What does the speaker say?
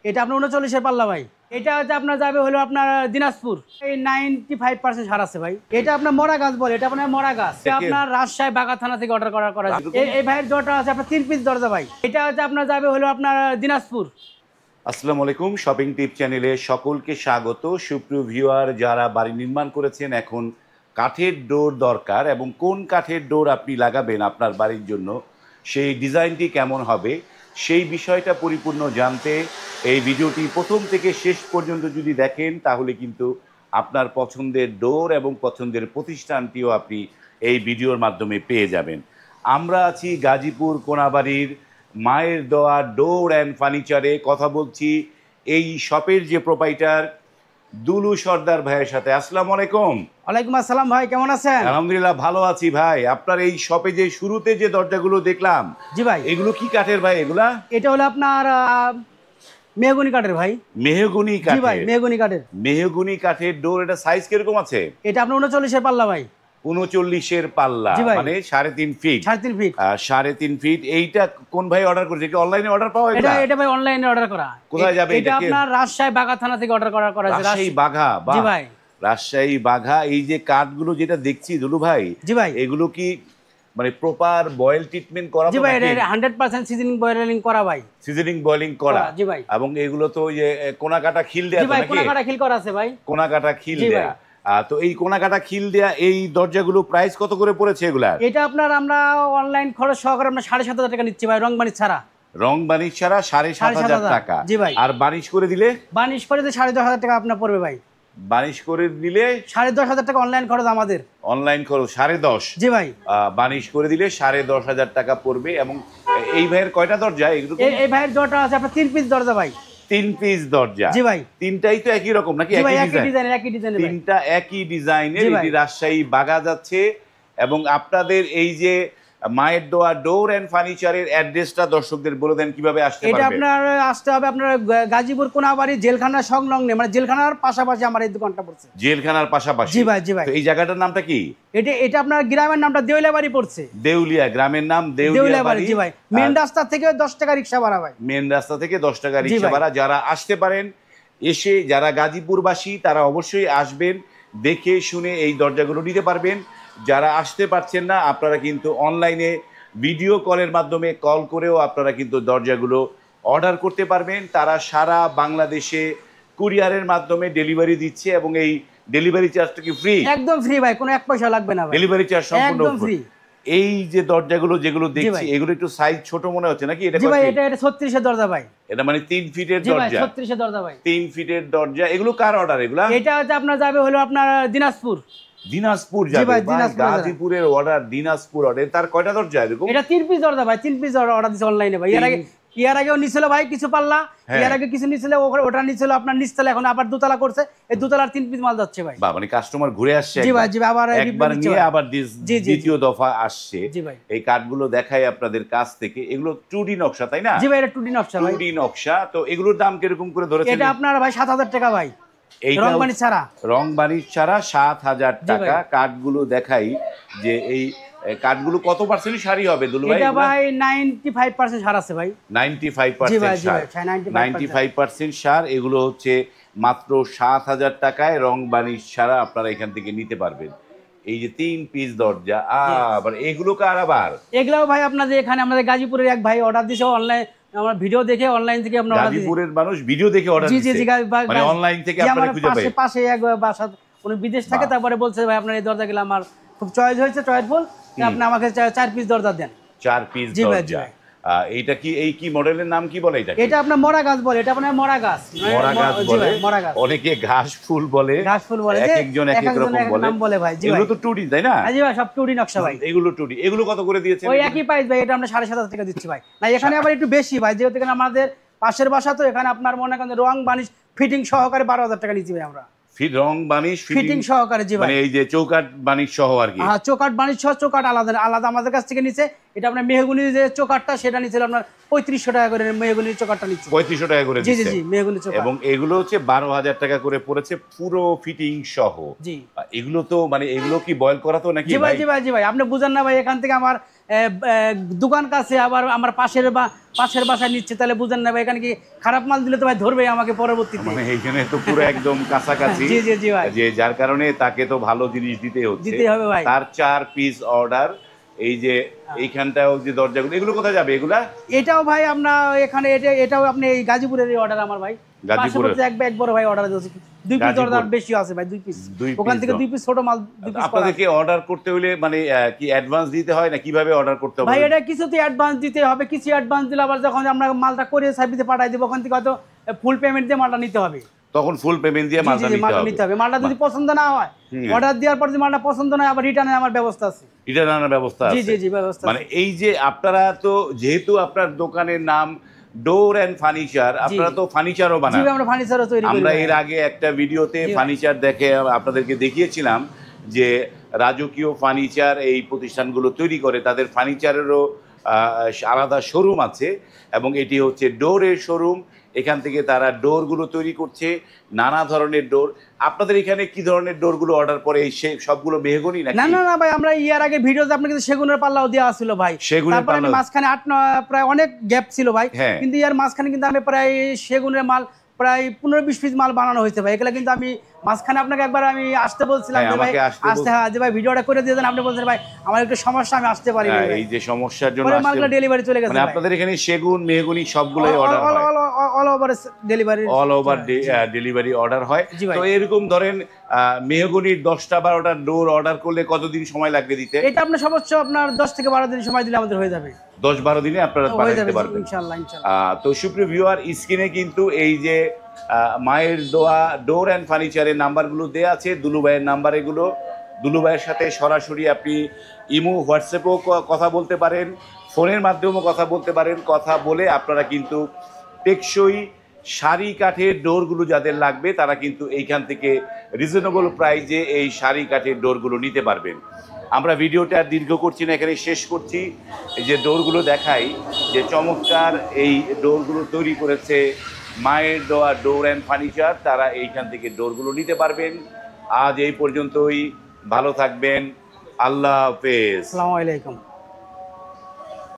এটা আপনার 39 পাল্লা ভাই। এটা হচ্ছে আপনার যাবে হলো আপনার দিনাজপুর, এই 95% ছাড় আছে ভাই। এটা আপনার মরা গাছ বলে, এটা আপনার মরা গাছ। এটা আপনার রাজশাহী বাগা থানা থেকে অর্ডার করা এই ভাইয়ের জোটা আছে আপনার 3 পিস দরজা ভাই। এটা হচ্ছে আপনার যাবে হলো আপনার দিনাজপুর। আসসালামু আলাইকুম, শপিং টিপ চ্যানেলে সকলকে স্বাগত। সুপ্রিয় ভিউয়ার, যারা বাড়ি নির্মাণ করেছেন, এখন কাঠের ডোর দরকার এবং কোন কাঠের ডোর আপনি লাগাবেন আপনার বাড়ির জন্য, সেই ডিজাইনটি কেমন হবে, সেই বিষয়টা পরিপূর্ণ জানতে এই ভিডিওটি প্রথম থেকে শেষ পর্যন্ত যদি দেখেন, তাহলে কিন্তু আপনার পছন্দের ডোর এবং পছন্দের প্রতিষ্ঠানটিও আপনি এই ভিডিওর মাধ্যমে পেয়ে যাবেন। আমরা আছি গাজীপুর কোনাবাড়ির মায়ের দেওয়া ডোর অ্যান্ড ফার্নিচারে। কথা বলছি এই শপের যে প্রোপাইটার দুলু সর্দার ভাইয়ের সাথে। আসসালামু আলাইকুম। ওয়ালাইকুম আসসালাম ভাই, কেমন আছেন? আলহামদুলিল্লাহ, ভালো আছি ভাই। আপনার এই শপে যে শুরুতে যে দরজাগুলো দেখলাম, জি ভাই, এগুলো কি কাঠের ভাই? এগুলা এটা হলো আপনার মেহগনি কাঠের ভাই। মেহগনি জি ভাই, কাঠের। মেহগনি কাঠের। মেহগনি কাঠের ডোর। এটা সাইজ কিরকম আছে? এটা আপনার 39 পাল্লা ভাই। 39 পাল্লা, মানে 3.5 ফিট। 3.5 ফিট। 3.5 ফিট। এইটা কোন ভাই অর্ডার করেছে? কি অনলাইনে অর্ডার পাওয়া? এটা ভাই অনলাইনে অর্ডার করা। কোথায় যাবে এটা? আপনার রাজশাহী বাগা থানা থেকে অর্ডার করা আছে। রাজশাহী বাঘা? জি ভাই, রাজশাহী বাঘা। এই যে কাঠগুলো যেটা দেখছি দুলু ভাই, জি ভাই, এগুলো কি মানে প্রপার বয়েল ট্রিটমেন্ট করা? জি ভাই, এটা 100% সিজনিং বয়েলিং করা ভাই। সিজনিং বয়েলিং করা? জি ভাই। এবং এগুলো তো ওই যে কোনা কাটা খিল দেয়া? জি ভাই, কোনা কাটা খিল করা আছে ভাই। কোনা কাটা খিল দেয়া। তো এই কোনা কাটা খিল দেয়া এই দরজাগুলো প্রাইস কত করে পড়েছে এগুলা? এটা আপনার আমরা অনলাইন খরচ সহকারে আমরা 7,500 টাকা নিচ্ছি ভাই, রং বানিশ ছাড়া। রং বানিশ ছাড়া 7,500 টাকা? জি ভাই। আর বানিশ করে দিলে? বানিশ করে দিলে 10,500 টাকা আপনার পড়বে ভাই। বানিশ করে দিলে 10,500 টাকা অনলাইন খরচ আমাদের। অনলাইন খরচ 10.5? জি ভাই। বানিশ করে দিলে 10,500 টাকা পড়বে। এবং এই ভাইয়ের কয়টা দরজা এগুলো? এই ভাইয়ের জোটা আছে আপনার 3 পিস দরজা ভাই। 3 পিস দরজা? জি ভাই। তিনটাই তো একই রকম নাকি? একই ডিজাইন। তিনটা একই ডিজাইনের। এটি রাজশাহী বাগা যাচ্ছে। এবং আপনাদের এই যে মায়ের দোয়া ডোর এন্ড ফার্নিচারের অ্যাড্রেসটা দর্শকদের বলে দেন, কিভাবে আসতে পারবে? এটা আপনার আসতে হবে আপনার গাজীপুর কোনাবাড়ি জেলখানার সংলগ্নে, মানে জেলখানার পাশাপাশি আমার এই দোকানটা পড়ছে। জেলখানার পাশাপাশি? জি ভাই, জি ভাই। তো এই জায়গাটার নামটা কি? এটা আপনার গ্রামের নামটা দেউলিয়া বাড়ি পড়ছে। দেউলিয়া গ্রামের নাম দেউলিয়া বাড়ি। জি ভাই। মেন রাস্তা থেকে 10 টাকা রিকশা ভাড়া ভাই। মেন রাস্তা থেকে 10 টাকা রিকশা ভাড়া। যারা আসতে পারেন, এসে যারা গাজীপুরবাসী তারা অবশ্যই আসবেন, দেখে শুনে এই দরজাগুলো নিতে পারবেন। যারা আসতে পারছেন না, আপনারা কিন্তু অনলাইনে ভিডিও কলের মাধ্যমে কল করেও আপনারা কিন্তু দরজাগুলো অর্ডার করতে পারবেন। তারা সারা বাংলাদেশে কুরিয়ারের মাধ্যমে ডেলিভারি দিচ্ছে এবং এই ডেলিভারি চার্জটা কি ফ্রি? একদম ফ্রি ভাই, কোনো 1 পয়সা লাগবে না ভাই। ডেলিভারি চার্জ সম্পূর্ণ ফ্রি। এই যে দরজাগুলো যেগুলো দেখছি, এগুলো একটু সাইজ ছোট মনে হচ্ছে নাকি? এটা জি ভাই, এটা 36 এর দরজা ভাই। এটা মানে 3 ফিটের দরজা? জি ভাই, 36 এর দরজা ভাই। 3 ফিটের দরজা। এগুলো কার অর্ডার এগুলা? এটা হচ্ছে আপনার যাবে হলো আপনার দিনাজপুর। দিনাজপুর যাবে? গাজীপুরের অর্ডার, দিনাজপুর অর্ডার। তার কয়টা দরজা এরকম? এটা 3 পিস দরজা ভাই। 3 পিস অর্ডার দিছে অনলাইনে ভাই। এর আগেও নিছিল ভাই কিছু পাল্লা, এর আগে কিছু নিছিল, ওটা নিছিল আপনার নিচতলা, এখন আবার দোতলা করছে। এই দোতলার 3 পিস মাল যাচ্ছে ভাই। মানে কাস্টমার ঘুরে আসছে? জি ভাই, জি ভাই। আবার একবার নিয়ে আবার দ্বিতীয় দফা আসছে। জি ভাই। এই কাঠগুলো দেখাই আপনাদের কাছ থেকে। এগুলো 2D নকশা তাই না? জি ভাই, এটা 2D নকশা ভাই। 2D নকশা। তো এগুলোর দাম কিরকম করে ধরেছেন? এটা আপনার ভাই 7,000 টাকা ভাই। রং বানিশ ছাড়া? রং বানিশ ছাড়া 7,000 টাকা। কাঠগুলো দেখাই যে এই কাঠগুলো কত পার্সেন্ট সারি হবে দুলু ভাই? এটা ভাই 95% সার আছে ভাই। 95% সার? 95% সার। এগুলো হচ্ছে মাত্র 7,000 টাকায় রং বানিশ ছাড়া আপনারা এখান থেকে নিতে পারবেন। এই যে 3 পিস দরজা। আবার এগুলো কার আবার? এগুলাও ভাই আপনাদের এখানে আমাদের গাজীপুরের এক ভাই অর্ডার দিয়েছে অনলাইন, আমার ভিডিও দেখে অনলাইন থেকে আমরা অর্ডার দিয়েছি। গাজীপুরের মানুষ ভিডিও দেখে অর্ডার দিয়েছে? জি জি, মানে অনলাইন থেকে আপনারা খুঁজে পায়? পাশে এক বাসা, উনি বিদেশ থাকে, তারপরে বলছে ভাই আপনার এই দরজাগুলো আমার খুব চয়েস হয়েছে, চয়েসফুল, আপনি আমাকে 4 পিস দরজা দেন। 4 পিস দরজা। এইটা কি, এই কি মডেলের নাম কি বলে? এটা আপনার মরা গাছ বলে। এটা আপনার মরা গাছ। মরা গাছ বলে? অনেকে ঘাস ফুল বলে, একজন এক এক রকম বলে ভাই। এগুলো তো 2D তাই না? জি ভাই, সব 2D নকশা ভাই। এগুলো 2D। এগুলো কত করে দিয়েছেন? ওই একই প্রাইস ভাই। এটা আমরা 7,500 টাকা দিচ্ছি ভাই। না এখানে আবার একটু বেশি ভাই, যেহেতু এখানে আমাদের পাশের বাসা, তো এখানে আপনার মনে করেন রং বানিশ ফিটিং সহকারে 12,000 টাকা নিচ্ছি ভাই আমরা। রং বানিশ ফিটিং সহকারে? জি ভাই। মানে এই যে চৌকাঠ বানিশ সহ আর কি? হ্যাঁ, চৌকাঠ বানিশ সহ। চৌকাঠ আলাদা আলাদা আমাদের কাছ থেকে নিচে। এটা আপনার মেহগনি যে চৌকাঠটা, সেটা নিচে আপনার 3500 টাকা করে। মেহগনির চৌকাঠটা নিচ্ছে 3500 টাকা করে? জি জি জি, মেহগনি চৌকাঠ। এবং এগুলো হচ্ছে 12,000 টাকা করে পড়েছে পুরো ফিটিং সহ। জি। এগুলো তো মানে এগুলো কি বয়েল করা তো নাকি? জি ভাই, জি ভাই, জি ভাই। আপনি বুঝেন না ভাই, এখান থেকে আমার দোকান কাছে, আবার আমার পাশের বাসায় নিচ্ছে, তাহলে বুঝেন না ভাই, এখানে কি খারাপ মাল দিলে তো ভাই ধরবে আমাকে পরবর্তীতে। মানে এইখানে তো পুরো একদম কাছাকাছি। জি জি জি ভাই, যে যার কারণে তাকে তো ভালো জিনিস দিতে হচ্ছে, দিতে হবে ভাই। তার 4 পিস অর্ডার। এই যে এইখানটাও যে দরজাগুলো, এগুলো কোথায় যাবে এগুলা? এটাও ভাই আপনার এখানে, এটাও আপনি এই গাজীপুরের অর্ডার আমার ভাই। গাজীপুরের এক বড় ভাই অর্ডার দিয়েছে, 2 পিস অর্ডার বেশি আছে ভাই, 2 পিস। ওখান থেকে 2 পিস ছোট মাল 2 পিস। আপনাদেরকে অর্ডার করতে হলে মানে কি অ্যাডভান্স দিতে হয় না কিভাবে অর্ডার করতে হবে? ভাই এটা কিছুতে অ্যাডভান্স দিতে হবে, কিছু অ্যাডভান্স দিলে আবার যখন আমরা মালটা করে সার্ভিসে পাঠাই দেব, ওখান থেকে হয়তো ফুল পেমেন্ট দিয়ে মালটা নিতে হবে। তখন ফুল পেমেন্ট দিয়ে মালটা নিতে হবে। মালটা যদি পছন্দ না হয়, অর্ডার দেওয়ার পর যদি মালটা পছন্দ না হয়, আবার রিটার্নের আমার ব্যবস্থা আছে। রিটার্নের ব্যবস্থা আছে? জি জি জি, ব্যবস্থা। মানে এই যে আপনারা তো, যেহেতু আপনার দোকানের নাম ডোর এন্ড ফার্নিচার, আপনারা তো ফার্নিচারও বানান। জি, আমরা ফার্নিচারও তৈরি করি। আমরা এর আগে একটা ভিডিওতে ফার্নিচার দেখে আপনাদেরকে দেখিয়েছিলাম যে রাজকীয় ফার্নিচার এই প্রতিষ্ঠানগুলো তৈরি করে, তাদের ফার্নিচারেরও আলাদা শোরুম আছে, এবং এটি হচ্ছে ডোরের শোরুম। এখান থেকে তারা ডোরগুলো তৈরি করছে, নানা ধরনের ডোর। আপনাদের এখানে কি ধরনের ডোরগুলো অর্ডার পরে? সবগুলো মেহগনি নাকি? না না না ভাই, আমরা ইয়ার আগে ভিডিওতে আপনাকে কিন্তু সেগুনের পাল্লাও দেওয়া ছিল ভাই। তারপরে আমি মাঝখানে 8-9 প্রায় অনেক গ্যাপ ছিল ভাই, কিন্তু ইয়ার মাঝখানে কিন্তু আমি প্রায় সেগুনের মাল প্রায় 15-20 পিস মাল বানানো হয়েছে ভাই। এগুলা কিন্তু আমি মাঝখানে আপনাকে একবার আমি আসতে বলছিলাম যে ভাই আসতে, হ্যাঁ যে ভাই ভিডিওটা করে দিয়ে দেন, আপনি বলছেন ভাই আমার একটু সমস্যা, আমি আসতে পারি না। এই যে সমস্যার জন্য মালগুলো ডেলিভারি চলে গেছে। মানে আপনাদের এখানে সেগুন মেহগনি সবগুলোই অর্ডার হয়? All over delivery, all over delivery order হয়। তো এরকম ধরেন মেহগনির 10টা-12টা ডোর অর্ডার করলে কতদিন সময় লাগবে দিতে? এটা আপনার সর্বোচ্চ আপনার 10 থেকে 12 দিন সময় দিলে আমাদের হয়ে যাবে। 10-12 দিনে আপনারা পাঠাতে পারবেন ইনশাআল্লাহ ইনশাআল্লাহ। তো সুপ্রিয় ভিউয়ার, স্ক্রিনে কিন্তু এই যে মায়ের দোয়া ডোর অ্যান্ড ফার্নিচারের নাম্বারগুলো দেওয়া আছে, দুলু ভাইয়ের নাম্বার এগুলো। দুলু ভাইয়ের সাথে সরাসরি আপনি ইমো, হোয়াটসঅ্যাপেও কথা বলতে পারেন, ফোনের মাধ্যমেও কথা বলতে পারেন। কথা বলে আপনারা কিন্তু টেকসই সারি কাঠের ডোরগুলো যাদের লাগবে, তারা কিন্তু এইখান থেকে রিজনেবল প্রাইজে এই সারি কাঠের ডোরগুলো নিতে পারবেন। আমরা ভিডিওটা আর দীর্ঘ করছি না, এখানে শেষ করছি। এই যে ডোরগুলো দেখাই, যে চমৎকার এই ডোরগুলো তৈরি করেছে মায়ের দোয়া ডোর অ্যান্ড ফার্নিচার, তারা এইখান থেকে ডোরগুলো নিতে পারবেন। আজ এই পর্যন্তই, ভালো থাকবেন, আল্লাহ হাফেজ। আসসালামু আলাইকুম।